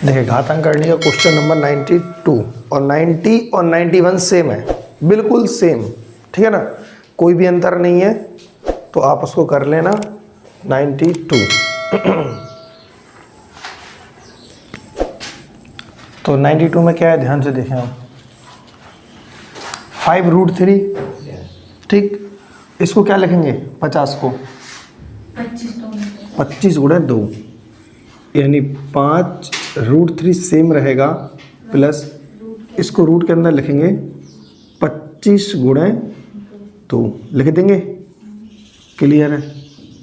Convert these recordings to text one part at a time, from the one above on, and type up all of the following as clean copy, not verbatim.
देखिए घातांक करने का क्वेश्चन नंबर 92 और 90 और 91 सेम है, बिल्कुल सेम, ठीक है ना, कोई भी अंतर नहीं है। तो आप उसको कर लेना 92। तो 92 में क्या है, ध्यान से देखें आप, 5√3, ठीक, इसको क्या लिखेंगे 50 को 25 गुणे 2, यानी 5√3 सेम रहेगा, प्लस इसको रूट के अंदर लिखेंगे 25 गुणे 2, लिख देंगे। क्लियर है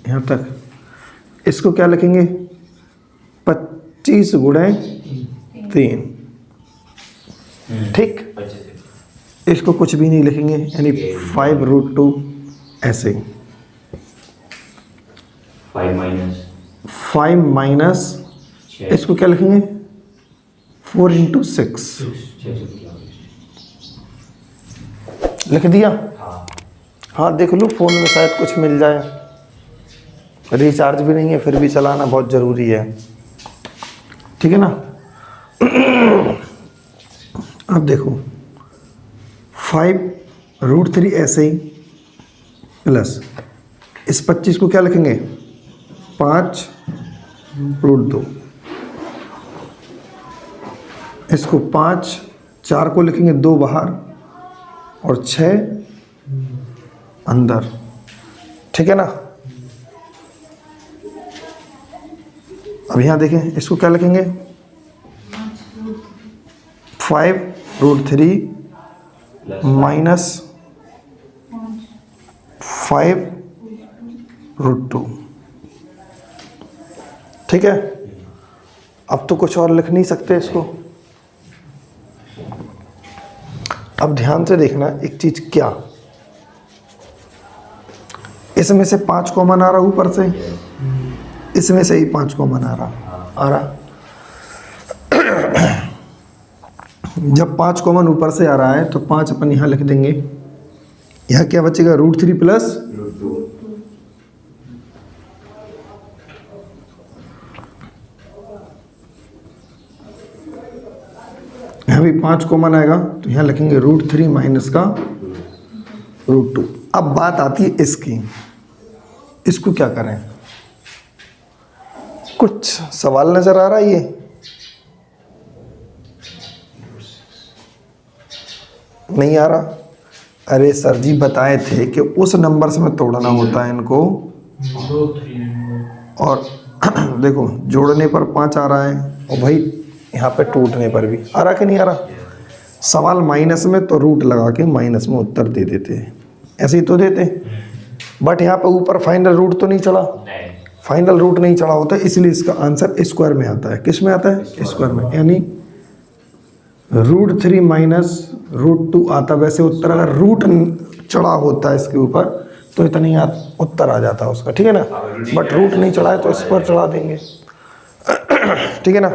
यहाँ तक। इसको क्या लिखेंगे 25 गुणे 3, ठीक, इसको कुछ भी नहीं लिखेंगे, यानी 5√2 ऐसे। 5 माइनस इसको क्या लिखेंगे 4 × 6, लिख दिया। हाँ देख लो फ़ोन में शायद कुछ मिल जाए, रिचार्ज भी नहीं है फिर भी चलाना बहुत ज़रूरी है, ठीक है ना। अब देखो 5√3 ऐसे ही, प्लस इस 25 को क्या लिखेंगे 5√2, इसको 5, 4 को लिखेंगे 2 बाहर और 6 अंदर, ठीक है ना। अब यहाँ देखें इसको क्या लिखेंगे 5√3 माइनस 5√2, ठीक है। अब तो कुछ और लिख नहीं सकते इसको। अब ध्यान से देखना एक चीज, क्या इसमें से 5 कॉमन आ रहा ऊपर से, इसमें से ही 5 कॉमन आ रहा। जब 5 कॉमन ऊपर से आ रहा है तो 5 अपन यहाँ लिख देंगे। यहाँ क्या बचेगा √3 प्लस यहाँ भी 5 कॉमन आएगा तो यहाँ लिखेंगे √3 माइनस का √2। अब बात आती है इसकी, इसको क्या करें, कुछ सवाल नजर आ रहा है ये, नहीं आ रहा। अरे सर जी बताए थे कि उस नंबर से में तोड़ना होता है इनको, और देखो जोड़ने पर 5 आ रहा है और भाई यहाँ पे टूटने पर भी आ रहा कि नहीं आ रहा। सवाल माइनस में तो रूट लगा के माइनस में उत्तर दे देते हैं, ऐसे ही तो देते, बट यहाँ पे ऊपर फाइनल रूट तो नहीं चढ़ा, फाइनल रूट नहीं चढ़ा होता, इसलिए इसका आंसर स्क्वायर में आता है। किस में आता है स्क्वायर में, यानी √3 माइनस √2 आता। वैसे उत्तर अगर रूट चढ़ा होता है इसके ऊपर तो इतना ही उत्तर आ जाता है उसका, ठीक है ना, बट रूट नहीं चढ़ा है तो इस पर चढ़ा देंगे, ठीक है ना।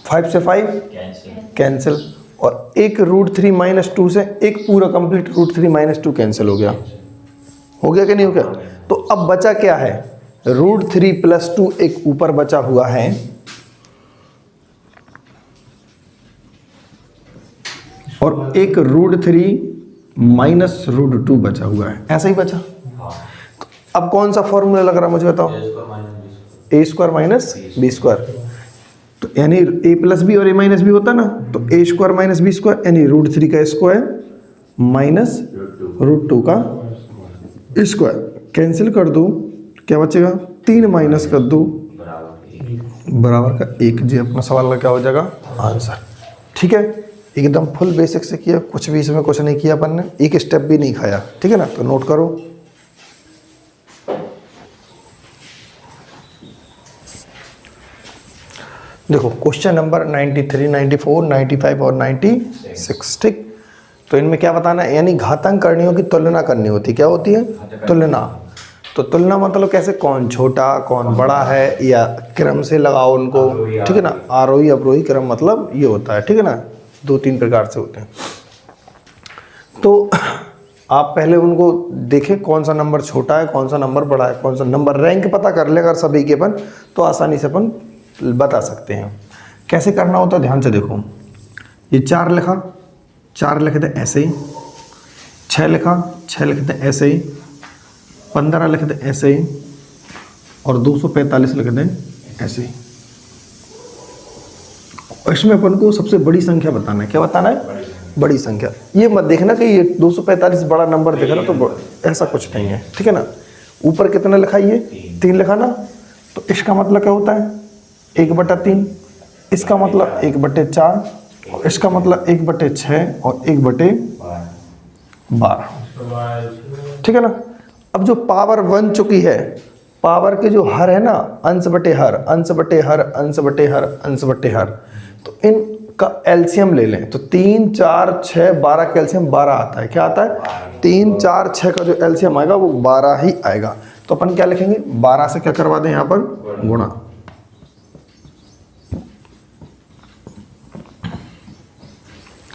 5 से 5 कैंसिल, और एक √3 माइनस 2 से एक पूरा कंप्लीट √3 माइनस 2 कैंसिल हो गया कि नहीं हो गया। तो अब बचा क्या है √3 प्लस 2 एक ऊपर बचा हुआ है, और एक √3 माइनस √2 बचा हुआ है, ऐसा ही बचा। तो अब कौन सा फॉर्मूला लग रहा मुझे बताओ, a² माइनस b², तो यानी a प्लस बी और a माइनस बी होता ना, तो a² माइनस b² यानी √3 का स्क्वायर माइनस √2 का स्क्वायर, कैंसिल कर दो क्या बचेगा 3 माइनस कर दो बराबर का 1। जी अपना सवाल का क्या हो जाएगा आंसर, ठीक है। एकदम फुल बेसिक से किया, कुछ भी इसमें कुछ नहीं किया अपन ने, एक स्टेप भी नहीं खाया, ठीक है ना। तो नोट करो, देखो क्वेश्चन नंबर 93, 94, 95 और 96, ठीक। तो इनमें क्या बताना है, यानी घातांक करणियों की तुलना करनी होती, क्या होती है तुलना। तो तुलना मतलब कैसे, कौन छोटा कौन बड़ा है, या क्रम से लगाओ उनको, ठीक है ना। आरोही अवरोही क्रम मतलब ये होता है, ठीक है ना, 2-3 प्रकार से होते हैं। तो आप पहले उनको देखें कौन सा नंबर छोटा है कौन सा नंबर बड़ा है, कौन सा नंबर, रैंक पता कर ले अगर सभी के अपन, तो आसानी से अपन बता सकते हैं। कैसे करना होता है ध्यान से देखो, ये 4 लिखा, 4 लिख दे ऐसे ही, 6 लिखा, 6 लिख दे ऐसे ही, 15 लिख दे ऐसे ही, और 245 लिख दे ऐसे ही। इसमें अपन को सबसे बड़ी संख्या बताना है। क्या बताना है? बड़ी संख्या। ये मत देखना कि ये 245 बड़ा नंबर दिख रहा तो ऐसा कुछ नहीं है, ठीक है ना। ऊपर कितना लिखा, ये 3 लिखा ना, तो इसका मतलब क्या होता है 1/3, इसका मतलब 1/4, और इसका मतलब 1/6 और 1/12, ठीक है ना। अब जो पावर 1 चुकी है, पावर के जो हर है ना, अंश बटे हर, अंश बटे हर, अंश बटे हर, अंश बटे हर, तो इनका एलसीएम ले लें तो 3, 4, 6, 12 का एलसीएम 12 आता है। क्या आता है? 3, 4, 6 का जो एलसीएम आएगा वो 12 ही आएगा। तो अपन क्या लिखेंगे, 12 से क्या करवा दें यहाँ पर गुणा,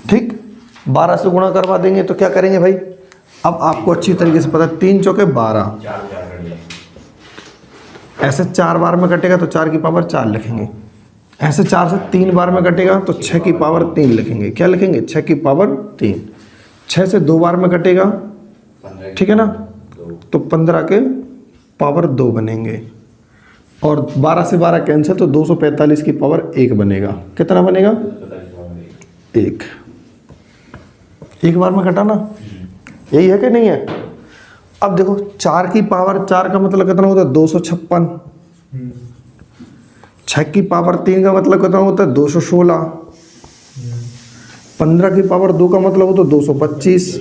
ठीक, 12 से गुणा करवा देंगे तो क्या करेंगे भाई, अब आपको अच्छी तरीके से पता है 3 चौके 12, ऐसे 4 बार में कटेगा तो 4 की पावर 4 लिखेंगे, ऐसे 4 से 3 बार में कटेगा तो 6 की पावर 3 लिखेंगे। क्या लिखेंगे? 6 की पावर 3। 6 से 2 बार में कटेगा, ठीक है ना, तो 15 के पावर 2 बनेंगे, और 12 से 12 कैंसिल तो 245 की पावर 1 बनेगा। कितना बनेगा? 1। एक बार में कटा ना, यही है कि नहीं है। अब देखो 4 की पावर 4 का मतलब कितना होता है 256, 6 की पावर 3 का मतलब कितना होता है 216, 15 की पावर 2 का मतलब होता है 225,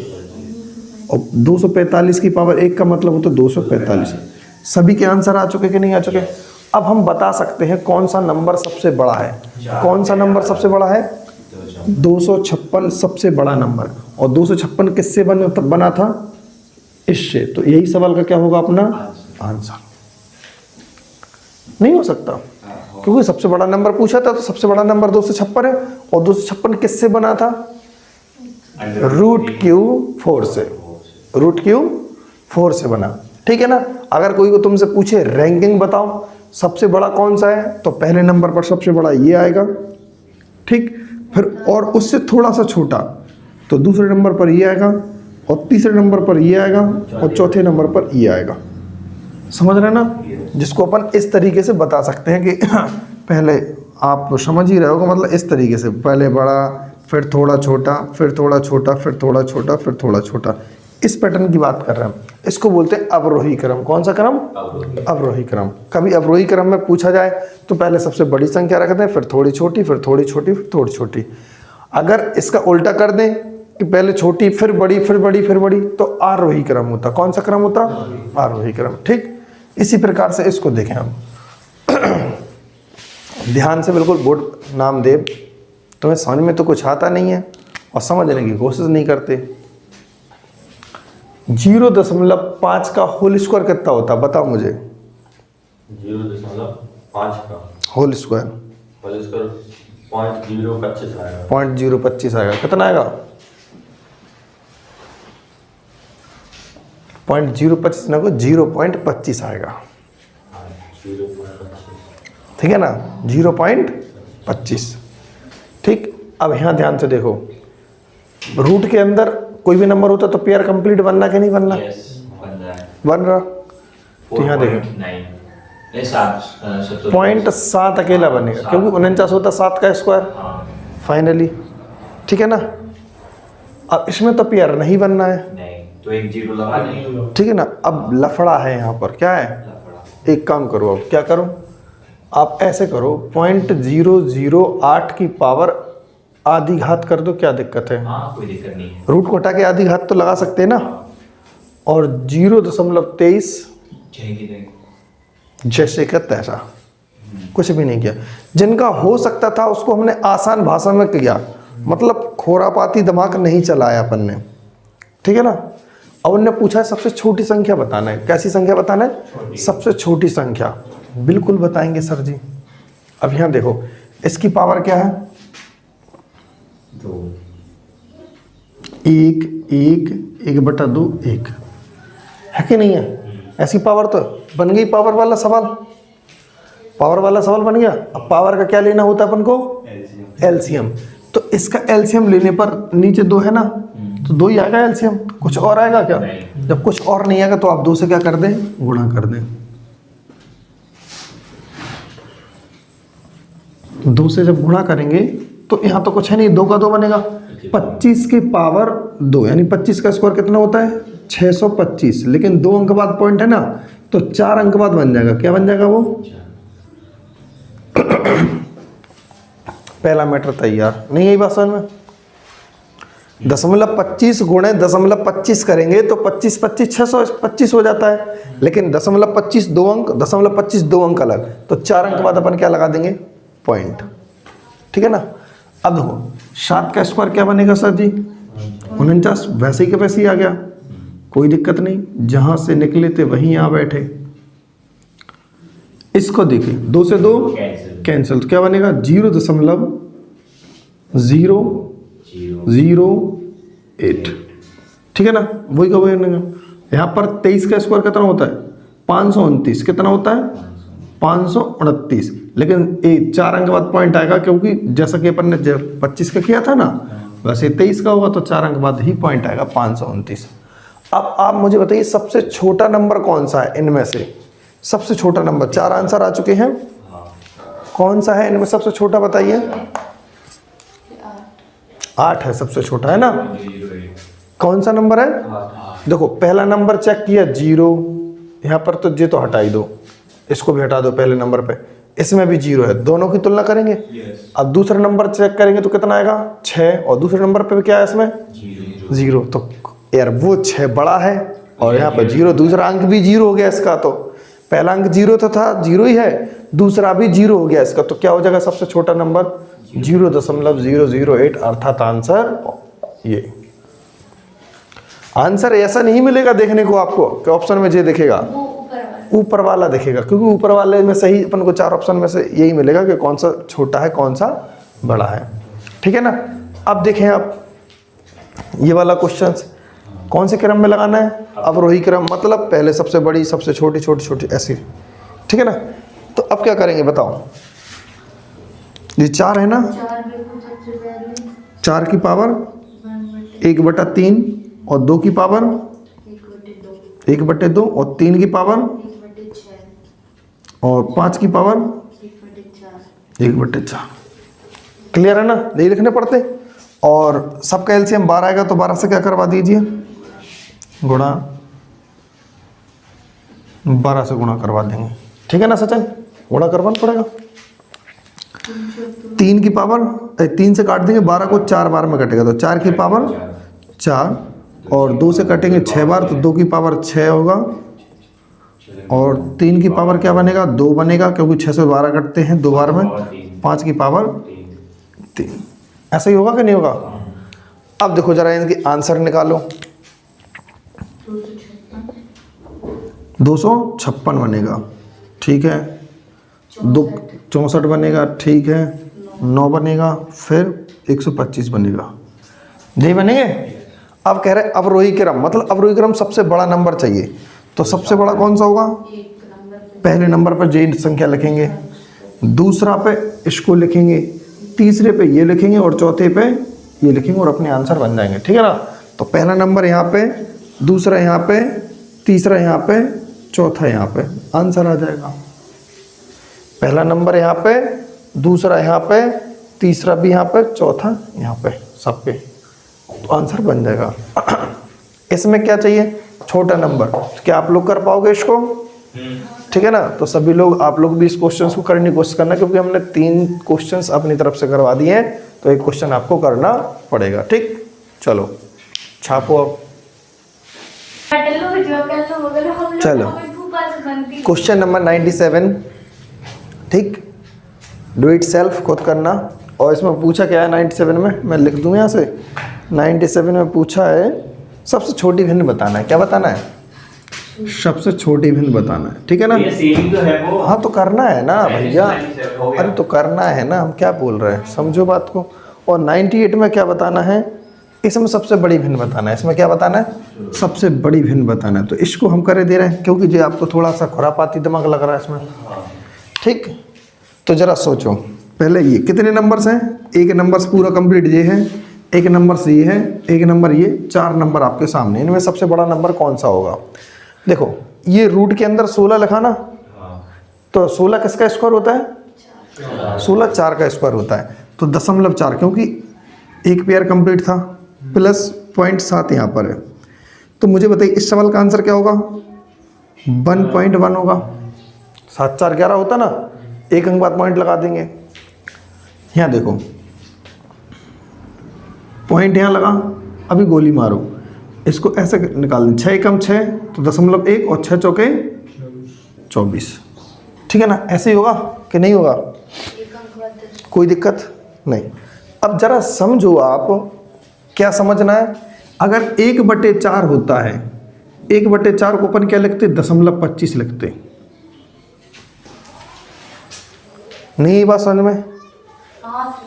और 245 की पावर 1 का मतलब होता है 245। सभी के आंसर आ चुके कि नहीं आ चुके? अब हम बता सकते हैं कौन सा नंबर सबसे बड़ा है। कौन सा नंबर सबसे बड़ा है? 256 सबसे बड़ा नंबर। और 256 किससे बना था? इससे। तो यही सवाल का क्या होगा अपना आंसर। नहीं हो सकता क्योंकि सबसे बड़ा नंबर पूछा था, तो सबसे बड़ा नंबर 256 है, और 256 किससे बना था? √4 से, √4 से बना, ठीक है ना। अगर कोई को तुमसे पूछे रैंकिंग बताओ सबसे बड़ा कौन सा है, तो पहले नंबर पर सबसे बड़ा ये आएगा, ठीक, फिर और उससे थोड़ा सा छोटा तो दूसरे नंबर पर ये आएगा, और तीसरे नंबर पर ये आएगा, और चौथे नंबर पर ये आएगा। समझ रहे ना? जिसको अपन इस तरीके से बता सकते हैं कि पहले आप समझ ही रहे हो, मतलब इस तरीके से पहले बड़ा, फिर थोड़ा छोटा, फिर थोड़ा छोटा, फिर थोड़ा छोटा, फिर थोड़ा छोटा, इस पैटर्न की बात कर रहे हैं। इसको बोलते हैं अवरोही क्रम। कौन सा क्रम? अवरोही क्रम। कभी अवरोही क्रम में पूछा जाए तो पहले सबसे बड़ी संख्या रखते हैं, फिर थोड़ी छोटी, फिर थोड़ी छोटी, फिर थोड़ी छोटी। अगर इसका उल्टा कर दें कि पहले छोटी फिर बड़ी फिर बड़ी फिर बड़ी, तो आरोही क्रम होता। कौन सा क्रम होता? आरोही क्रम, ठीक। इसी प्रकार से इसको देखें हम ध्यान से, बिल्कुल बोर्ड नामदेव। तुम्हें समझ में तो कुछ आता नहीं है और समझने की कोशिश नहीं करते। 0.5 का होल स्क्वायर कितना होता है बताओ मुझे? 0.5 का होल स्क्वायर 0.025 आएगा। 0.025 आएगा। कितना आएगा? 0.025 ना को 0.25 आएगा, 0.25, ठीक है ना, 0.25, ठीक। अब यहाँ ध्यान से देखो, रूट के अंदर कोई भी नंबर होता तो पेयर कंप्लीट बनना कि नहीं बनना? यस, बन रहा। तो यहाँ देखो 0.7 अकेला बनेगा, क्योंकि 49 होता 7 का स्क्वायर फाइनली, ठीक है ना। अब इसमें तो पेयर नहीं बनना है, नहीं, तो एक 0 लगा नहीं, ठीक है ना। अब लफड़ा है यहाँ पर, क्या है? एक काम करो, अब क्या करो, आप ऐसे करो 0.008 की पावर आधी घात कर दो, क्या दिक्कत है? हाँ, कोई दिक्कत नहीं है। रूट को हटा के आधी घात तो लगा सकते हैं ना। और 0.23 जैसे का तैसा, कुछ भी नहीं किया। जिनका हो सकता था उसको हमने आसान भाषा में किया, मतलब खोरापाती दिमाग नहीं चलाया अपन ने, ठीक है ना। अब उन्होंने पूछा सबसे छोटी संख्या बताना है। कैसी संख्या बताना है? सबसे छोटी संख्या। बिल्कुल बताएंगे सर जी। अब यहाँ देखो, इसकी पावर क्या है? 1 1 1/2 1 है कि नहीं है? ऐसी पावर तो बन गई पावर वाला सवाल। पावर वाला सवाल बन गया। अब पावर का क्या लेना होता है अपन को? एलसीएम। तो इसका एलसीएम लेने पर नीचे 2 है ना, तो 2 ही आएगा एलसीएम, कुछ और आएगा क्या? जब कुछ और नहीं आएगा तो आप 2 से क्या कर दें? गुणा कर दें। 2 से जब गुणा करेंगे तो यहाँ तो कुछ है नहीं, 2 का 2 बनेगा, 25 की पावर 2, यानी 25 का स्क्वायर कितना होता है? 625। लेकिन 2 अंक बाद पॉइंट है ना, तो 4 अंक बाद बन जाएगा। क्या बन जाएगा वो? पहला मैटर तैयार। नहीं यही बात समझ में? 0.25 गुणे 0.25 करेंगे तो 25 25 625 हो जाता है। लेकिन 0.25 2 अंक, 0.25 2 अंक अलग, तो 4 अंक बाद अपन क्या लगा देंगे? पॉइंट। ठीक है ना। अब देखो 7 का स्क्वायर क्या बनेगा सर जी? 49। वैसे ही के वैसे ही आ गया, कोई दिक्कत नहीं, जहां से निकले थे वहीं आ बैठे। इसको देखिए, 2 से 2 कैंसिल, तो क्या बनेगा? 0.008। ठीक है ना, वही का वही बनेगा। यहाँ पर 23 का स्क्वायर कितना होता है? 529। कितना होता है? 529। लेकिन 4 अंक बाद पॉइंट आएगा, क्योंकि जैसा कि अपन ने 25 का किया था ना, वैसे 23 का होगा, तो 4 अंक बाद ही पॉइंट आएगा 529। अब आप मुझे बताइए सबसे छोटा नंबर कौन सा है इनमें से? सबसे छोटा नंबर, 4 आंसर आ चुके हैं, कौन सा है इनमें सबसे छोटा बताइए? 8 है सबसे छोटा, है ना? कौन सा नंबर है? देखो पहला नंबर चेक किया 0, यहाँ पर तो ये तो हटा ही दो, इसको भी हटा दो पहले नंबर पे, इसमें भी 0 है, दोनों की तुलना करेंगे। अब दूसरा नंबर चेक करेंगे तो कितना आएगा? 6, और दूसरे नंबर पे क्या है इसमें? 0। तो यार वो 6 बड़ा है और यहाँ पर 0, दूसरा अंक भी 0 हो गया इसका। तो पहला अंक 0 तो था, 0 ही है, दूसरा भी 0 हो गया इसका, तो क्या हो जाएगा सबसे छोटा नंबर? 0.008। अर्थात आंसर ये। आंसर ऐसा नहीं मिलेगा देखने को आपको कि ऑप्शन में जे दिखेगा, ऊपर वाला दिखेगा, क्योंकि ऊपर वाले में सही अपन को 4 ऑप्शन में से यही मिलेगा कि कौन सा छोटा है कौन सा बड़ा है। ठीक है ना। अब देखें आप ये वाला क्वेश्चन कौन से क्रम में लगाना है? अवरोही क्रम, मतलब पहले सबसे बड़ी, सबसे छोटी, छोटी छोटी, ऐसी। ठीक है ना। तो अब क्या करेंगे बताओ? ये 4 है ना, 4 की पावर 1/3 और 2 की पावर 1/2 और 3 की पावर और 5 की पावर 1/4। क्लियर है ना? नहीं लिखने पड़ते। और सबका एलसीएम 12 आएगा, तो 12 से क्या करवा दीजिए? गुणा, 12 से गुणा करवा देंगे। ठीक है ना सचिन? गुणा करवाना पड़ेगा। 3 की पावर 3 से काट देंगे, 12 को 4 बार में कटेगा, तो 4 की पावर 4 और 2 से कटेंगे 6 बार, तो 2 की पावर 6 होगा और 3 की पावर क्या बनेगा? 2 बनेगा, क्योंकि 6 से 12 कटते हैं 2 बार में। 5 की पावर 3। ऐसा ही होगा कि नहीं होगा? अब देखो जरा इनकी आंसर निकालो। 256 बनेगा, ठीक है। 64 बनेगा, ठीक है। 9 बनेगा, फिर 125 बनेगा, यही बनेंगे। अब कह रहे अवरोही क्रम, मतलब अवरोही क्रम सबसे बड़ा नंबर चाहिए, तो सबसे बड़ा कौन सा होगा? पहले नंबर पर जे संख्या लिखेंगे, दूसरा पे इसको लिखेंगे, तीसरे पे ये लिखेंगे और चौथे पे ये लिखेंगे और अपने आंसर बन जाएंगे। ठीक है ना। तो पहला नंबर यहाँ पे, दूसरा यहाँ पे, तीसरा यहाँ पे, चौथा यहाँ पे, आंसर आ जाएगा। पहला नंबर यहाँ पे, दूसरा यहाँ पे, तीसरा भी यहाँ पे, चौथा यहाँ पे, सब पे, तो आंसर बन जाएगा। इसमें क्या चाहिए? छोटा नंबर। तो क्या आप लोग कर पाओगे इसको? ठीक है ना। तो सभी लोग, आप लोग भी इस क्वेश्चन को करने की कोशिश करना, क्योंकि हमने 3 क्वेश्चंस अपनी तरफ से करवा दिए हैं, तो एक क्वेश्चन आपको करना पड़ेगा। ठीक, चलो छापो अब। चलो क्वेश्चन नंबर 97। ठीक, डू इट सेल्फ, खुद करना। और इसमें पूछा क्या है 97 में, मैं लिख दूँ यहाँ से। 97 में पूछा है सबसे छोटी भिन्न बताना है। क्या बताना है? सबसे छोटी भिन्न बताना है। ठीक है ना। तो है वो। हाँ तो करना है ना भैया, अरे तो करना है ना, हम क्या बोल रहे हैं, समझो बात को। और 98 में क्या बताना है? इसमें सबसे बड़ी भिन्न बताना है। इसमें क्या बताना है? सबसे बड़ी भिन्न बताना है। तो इसको हम करे दे रहे हैं, क्योंकि जो आपको थोड़ा सा खुरापाती दिमाग लग रहा है इसमें। ठीक। तो जरा सोचो, पहले ये कितने नंबर्स हैं, एक नंबर्स पूरा कंप्लीट ये है, एक नंबर ये है, एक नंबर ये, 4 नंबर आपके सामने। इनमें सबसे बड़ा नंबर कौन सा होगा? देखो ये रूट के अंदर 16 लिखा ना, तो 16 किसका स्क्वायर होता है? 16 4 का स्क्वायर होता है। तो 0.4 क्योंकि एक पेयर कंप्लीट था प्लस 0.7 यहाँ पर है। तो मुझे बताइए इस सवाल का आंसर क्या होगा? 1.1 होगा। 7 4 11 होता ना, एक अंक बाद पॉइंट लगा देंगे। यहाँ देखो पॉइंट यहाँ लगा, अभी गोली मारो, इसको ऐसे निकाल दें। 6 कम 6 तो 0.1 और 6 चौके 24, ठीक है ना? ऐसे ही होगा कि नहीं होगा? कोई दिक्कत नहीं। अब जरा समझो आप, क्या समझना है? अगर 1/4 होता है, 1/4 को अपन क्या लिखते? 0.25 लिखते। नहीं ये बात समझ में?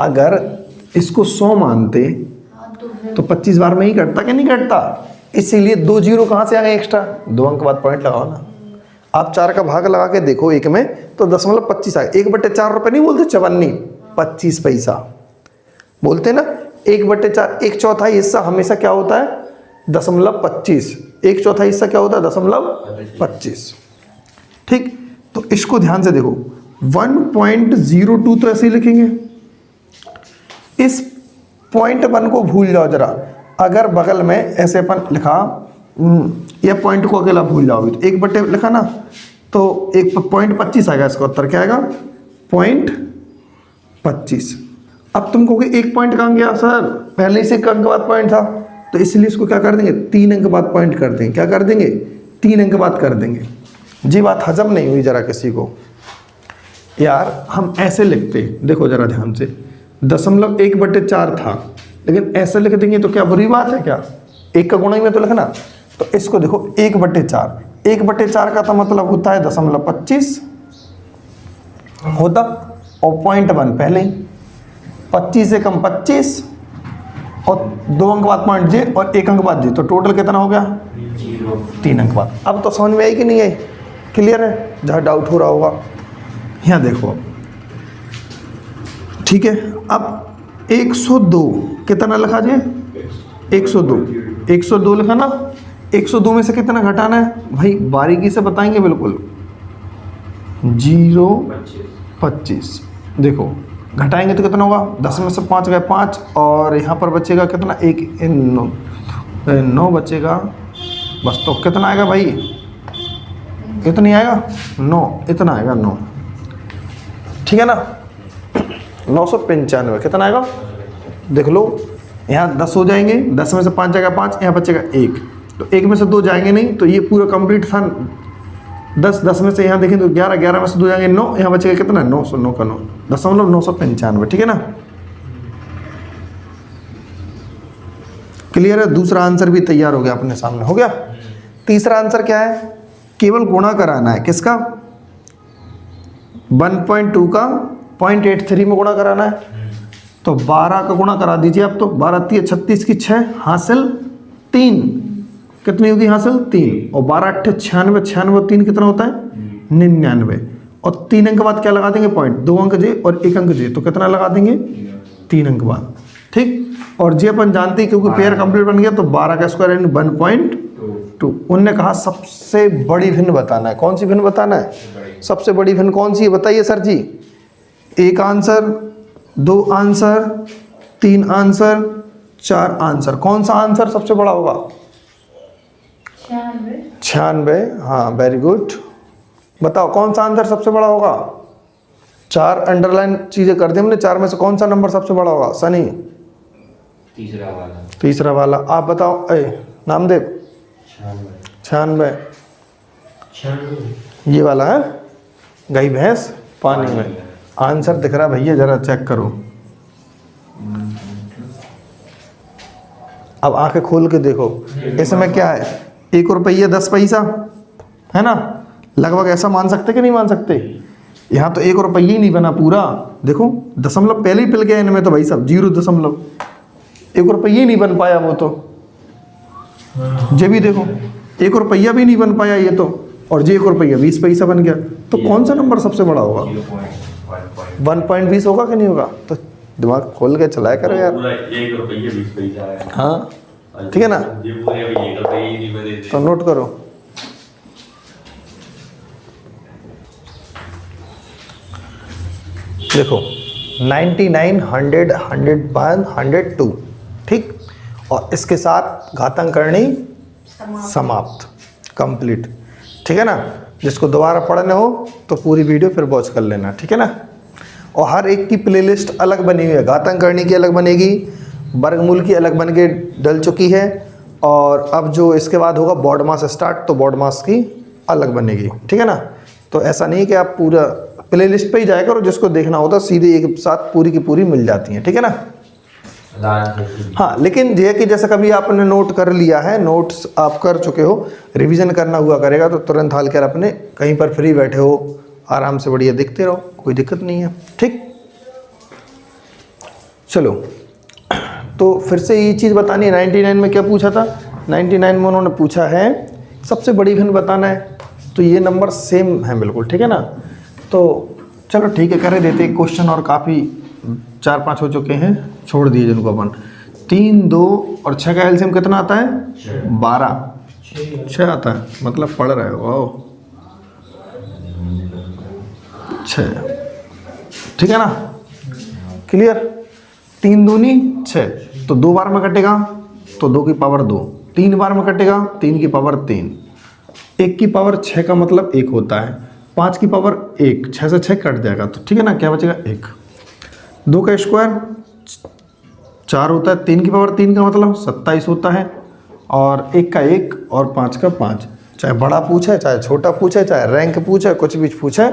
अगर इसको 100 मानते तो 25 बार में ही कटता कि नहीं कटता? इसीलिए 2 जीरो कहाँ से आ गए एक्स्ट्रा? 2 अंक बाद पॉइंट लगाओ ना। आप 4 का भाग लगा के देखो एक में तो 0.25 आए। 1/4 रुपये नहीं बोलते, 54 25 पैसा बोलते ना। 1/4 1/4 हिस्सा हमेशा क्या होता है? 0.25। 1/4 हिस्सा क्या होता है? 0.25। ठीक, तो इसको ध्यान से देखो। 1.02 तो ऐसे ही लिखेंगे। इस 0.1 को भूल जाओ जरा। अगर बगल में ऐसे अपन लिखा, या पॉइंट को अकेला भूल जाओगे तो 1/, लिखा ना, तो 1.25 आएगा। इसका उत्तर क्या आएगा? 0.25। अब तुम कहोगे 1 पॉइंट कहाँ गया सर? पहले से 1 अंक बाद पॉइंट था, तो इसलिए इसको क्या कर देंगे? 3 अंक बाद पॉइंट कर देंगे। क्या कर देंगे? 3 अंक बाद कर देंगे। जी बात हजम नहीं हुई जरा किसी को? यार हम ऐसे लिखते, देखो जरा ध्यान से, 1/4 था, लेकिन ऐसे लिख देंगे तो क्या बुरी बात है क्या? 1 का गुणा ही में तो लिखना। तो इसको देखो 1/4, 1/4 का तो मतलब होता है 0.25 होता, और 0.1 पहले ही, 25 से कम 25 और 2 अंक बाद पॉइंट जे और 1 अंक बाद जे, तो टोटल कितना हो गया? 3 अंक बाद। अब तो समझ में आई कि नहीं आई? क्लियर है? जहाँ डाउट हो रहा होगा यहाँ देखो, ठीक है। अब 102 कितना लिखा जे? 102, 102 लिखा ना। 102 में से कितना घटाना है भाई? बारीकी से बताएंगे बिल्कुल। 0.25 देखो घटाएंगे तो कितना होगा? 10 में से 5 गए 5, और यहाँ पर बचेगा कितना? 9 बचेगा बस। तो कितना आएगा भाई? इतना आएगा 9, इतना आएगा 9, ठीक है ना? 995 कितना आएगा? देख लो, यहाँ 10 हो जाएंगे, 10 में से 5 जाएगा 5, यहाँ बचेगा 1, तो 1 में से 2 जाएंगे नहीं, तो ये पूरा कंप्लीट था। 10 में से यहाँ देखें तो 11 में से 2 जाएंगे 9, यहाँ बचेगा कितना? 909 का 9, 995, ठीक है ना? क्लियर है? दूसरा आंसर भी तैयार हो गया अपने सामने, हो गया। तीसरा आंसर क्या है? केवल गुणा कराना है। किसका? 1.2 का 0.83 में गुणा कराना है। तो 12 का गुणा करा दीजिए आप। तो 12 3 36 की 6 हासिल 3, कितनी होगी हासिल? 3, और 12 8 96, 96 और 3 कितना होता है? 99, और 3 अंक बाद क्या लगा देंगे? पॉइंट। 2 अंक जे और 1 अंक जे, तो कितना लगा देंगे? 3 अंक बाद, ठीक। और जे अपन जानते हैं क्योंकि पेयर कंप्लीट बन गया, तो 12 का स्क्वायर यानी 1.2। उनने कहा सबसे बड़ी भिन्न बताना है। कौन सी भिन्न बताना है? सबसे बड़ी भिन्न कौन सी है बताइए सर जी? 1 आंसर, 2 आंसर, 3 आंसर, 4 आंसर। कौन सा आंसर सबसे बड़ा होगा? 96। हाँ वेरी गुड। बताओ कौन सा आंसर सबसे बड़ा होगा? 4 अंडरलाइन चीजें कर दी हमने। 4 में से कौन सा नंबर सबसे बड़ा होगा? सनी? तीसरा वाला। आप बताओ नामदेव? 96। ये वाला है, गई भैंस पानी में। आंसर दिख रहा भैया, जरा चेक करो। अब आंखें खोल के देखो, इसमें क्या है? 1 रुपया 10 पैसा है ना, लगभग ऐसा मान सकते कि नहीं मान सकते? यहाँ तो 1 रुपया ही नहीं बना पूरा। देखो दशमलव पहले ही पिल गया इनमें, तो भाई साहब 0.1 रुपया ही नहीं बन पाया वो तो। जे भी देखो 1 रुपया भी नहीं बन पाया ये तो, और जे 1 रुपया 20 पैसा बन गया। तो कौन सा नंबर सबसे बड़ा होगा? 1.20 होगा कि नहीं होगा? तो दिमाग खोल के चलाया करो यार। पूरा 1 रुपये 20 पैसा है। हाँ ठीक है ना, ये पूरे भी 1 रुपये ही नहीं बने। तो नोट करो। देखो 99, 100, 101, 102, ठीक, और इसके साथ घातांक करनी समाप्त, कंप्लीट, ठीक है ना। जिसको दोबारा पढ़ना हो तो पूरी वीडियो फिर वॉच कर लेना, ठीक है ना। और हर एक की प्लेलिस्ट अलग बनी हुई है, घातांक करनी की अलग बनेगी, वर्गमूल की अलग बन के डल चुकी है, और अब जो इसके बाद होगा बॉड मास स्टार्ट, तो बॉड मास की अलग बनेगी, ठीक है ना। तो ऐसा नहीं कि आप पूरा प्लेलिस्ट पे ही जाएगा और जिसको देखना होता सीधे एक साथ पूरी की पूरी मिल जाती हैं, ठीक है ना। हाँ, लेकिन ये कि जैसे कभी आपने नोट कर लिया है, नोट्स आप कर चुके हो, रिवीजन करना हुआ करेगा, तो तुरंत हाल कर अपने कहीं पर फ्री बैठे हो आराम से बढ़िया देखते रहो, कोई दिक्कत नहीं है, ठीक। चलो, तो फिर से ये चीज़ बतानी है। 99 में क्या पूछा था? 99 में उन्होंने पूछा है सबसे बड़ी भिन्न बताना है, तो ये नंबर सेम है बिल्कुल, ठीक है ना। तो चलो ठीक है, कर देते क्वेश्चन, और काफ़ी 4-5 हो चुके हैं, छोड़ दिए जिनको अपन। 3, 2 और 6 का एलसीएम कितना आता है? 12, 6 आता है, मतलब पढ़ रहे हो। वाओ, 6, ठीक है ना, क्लियर। 3 दूनी 6, तो 2 बार में कटेगा तो 2 की पावर 2, 3 बार में कटेगा 3 की पावर 3, 1 की पावर 6 का मतलब 1 होता है, 5 की पावर 1, 6 से 6 कट जाएगा, तो ठीक है ना, क्या बचेगा? 1। 2 का स्क्वायर 4 होता है, 3 की पावर 3 का मतलब 27 होता है, और 1 का 1 और 5 का 5। चाहे बड़ा पूछे, चाहे छोटा पूछे, चाहे रैंक पूछे, कुछ भी पूछे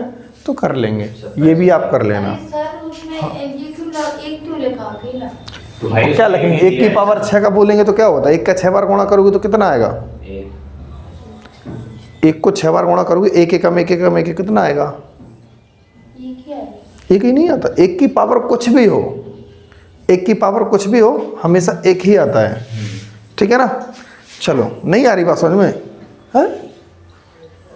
तो कर लेंगे, ये भी आप कर लेना। सर उसमें एक क्यों लिखा अकेला? तो भाई क्या लिखेंगे? 1 की पावर 6 का बोलेंगे तो क्या होता है? 1 का 6 बार गुणा करोगे तो कितना आएगा? 1 को 6 बार गुणा करोगे, 1 एकम 1 एकम 1 कितना आएगा? एक ही नहीं आता। 1 की पावर कुछ भी हो, 1 की पावर कुछ भी हो, हमेशा 1 ही आता है, ठीक है ना। चलो, नहीं आ रही बात समझ में? है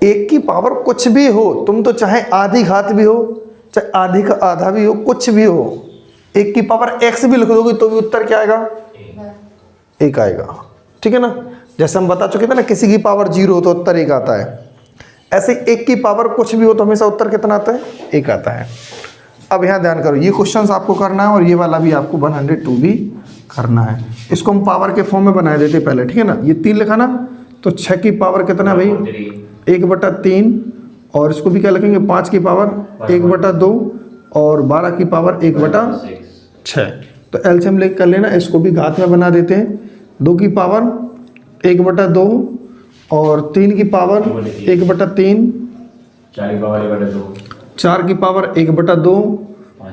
1 की पावर कुछ भी हो, तुम तो चाहे आधी घात भी हो, चाहे आधी का आधा भी हो, कुछ भी हो, 1 की पावर x भी लिख दोगे तो भी उत्तर क्या आएगा? 1 आएगा, ठीक है ना। जैसे हम बता चुके थे ना, किसी की पावर 0 हो तो उत्तर 1 आता है, ऐसे 1 की पावर कुछ भी हो तो हमेशा उत्तर कितना आता है? 1 आता है। अब यहाँ ध्यान करो, ये क्वेश्चंस आपको करना है और ये वाला भी आपको 102 भी करना है। इसको हम पावर के फॉर्म में बना देते पहले, ठीक है ना। ये 3 लिखा ना, तो 6 की पावर कितना भाई? 1/3, और इसको भी क्या लिखेंगे? 5 की पावर 1/2 और 12 की पावर 1/6। तो एलसीएम लेकर कर लेना, इसको भी घात में बना देते हैं। 2 की पावर 1/2 और 3 की पावर 1/3, 4 की पावर 1/2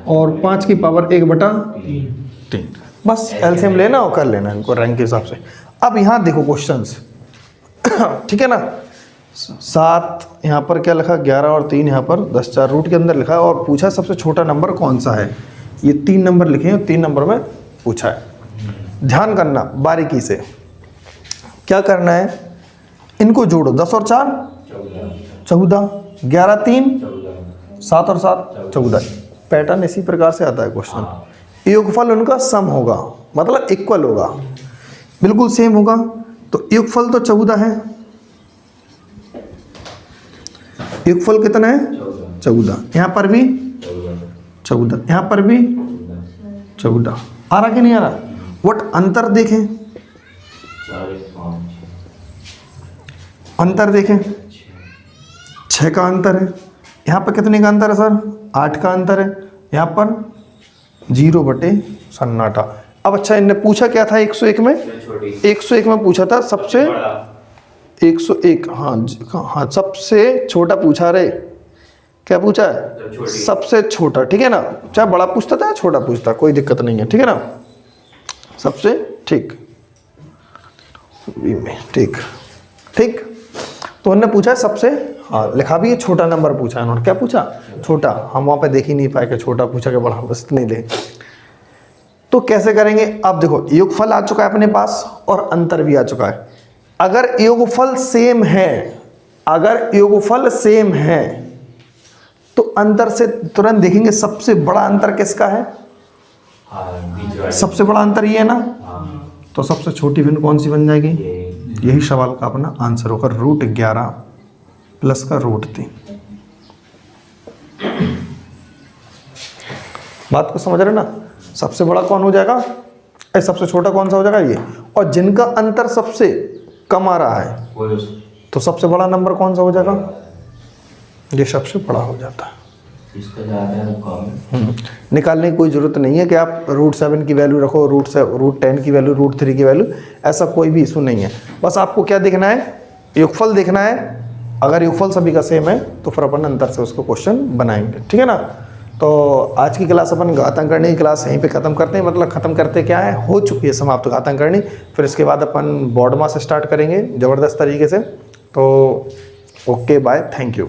और 5 की पावर 1/3। बस एलसीएम लेना और कर लेना इनको रैंक के हिसाब से। अब यहाँ देखो क्वेश्चंस, ठीक है ना। 7 यहाँ पर क्या लिखा? 11 और 3 यहाँ पर 10, 4 रूट के अंदर लिखा है, और पूछा सबसे छोटा नंबर कौन सा है। ये 3 नंबर लिखे हैं, 3 नंबर में पूछा है। ध्यान करना बारीकी से, क्या करना है, इनको जोड़ो। 10 और 4 14, 11 3 7 और 7 14। पैटर्न इसी प्रकार से आता है क्वेश्चन। योगफल उनका सम होगा, मतलब इक्वल होगा, बिल्कुल सेम होगा। तो योगफल तो 14 है, योगफल कितना है? 14। यहाँ पर भी 14, यहाँ पर भी 14। आ रहा कि नहीं आ रहा? वट अंतर देखें, अंतर देखें, 6 का अंतर है। यहाँ पर कितने का अंतर है सर? 8 का अंतर है। यहाँ पर 0/सन्नाटा। अब अच्छा, इनने पूछा क्या था 101 में? 101 में पूछा था सबसे 101, हाँ सबसे छोटा पूछा रे। क्या पूछा है? सबसे छोटा, ठीक है ना। चाहे बड़ा पूछता था या छोटा पूछता, कोई दिक्कत नहीं है, ठीक है ना। सबसे ठीक, ठीक ठीक। तो उन्होंने पूछा सबसे, हाँ लिखा भी है छोटा नंबर पूछा है उन्होंने। क्या पूछा? छोटा। हम वहाँ पे देख ही नहीं पाए कि छोटा पूछा कि बड़ा, बस नहीं ले। तो कैसे करेंगे? अब देखो, योगफल आ चुका है अपने पास और अंतर भी आ चुका है। अगर योगफल सेम है, अगर योगफल सेम है तो अंतर से तुरंत देखेंगे सबसे बड़ा अंतर किसका है? हाँ बीच वाले सबसे बड़ा अंतर ये है ना, हाँ तो सबसे छोटी भिन्न कौन सी बन जाएगी? ये यही सवाल का अपना आंसर होगा, √11 प्लस का √3। बात को समझ रहे ना? सबसे बड़ा कौन हो जाएगा, सबसे छोटा कौन सा हो जाएगा ये, और जिनका अंतर सबसे कम आ रहा है वो तो सबसे बड़ा नंबर कौन सा हो जाएगा? ये सबसे बड़ा हो जाता है। इसका ज़्यादा है कम है। निकालने की कोई ज़रूरत नहीं है कि आप √7 की वैल्यू रखो, √10 की वैल्यू, √3 की वैल्यू, ऐसा कोई भी इशू नहीं है। बस आपको क्या देखना है? योगफल देखना है। अगर योगफल सभी का सेम है तो फिर अपन अंतर से उसको क्वेश्चन बनाएंगे, ठीक है ना? तो आज की क्लास अपन घातांकरणी की क्लास यहीं पे ख़त्म करते हैं। मतलब ख़त्म करते क्या है, हो चुकी है समाप्त घातांकरणी। फिर इसके बाद अपन बॉडमा से स्टार्ट करेंगे ज़बरदस्त तरीके से। तो ओके बाय, थैंक यू।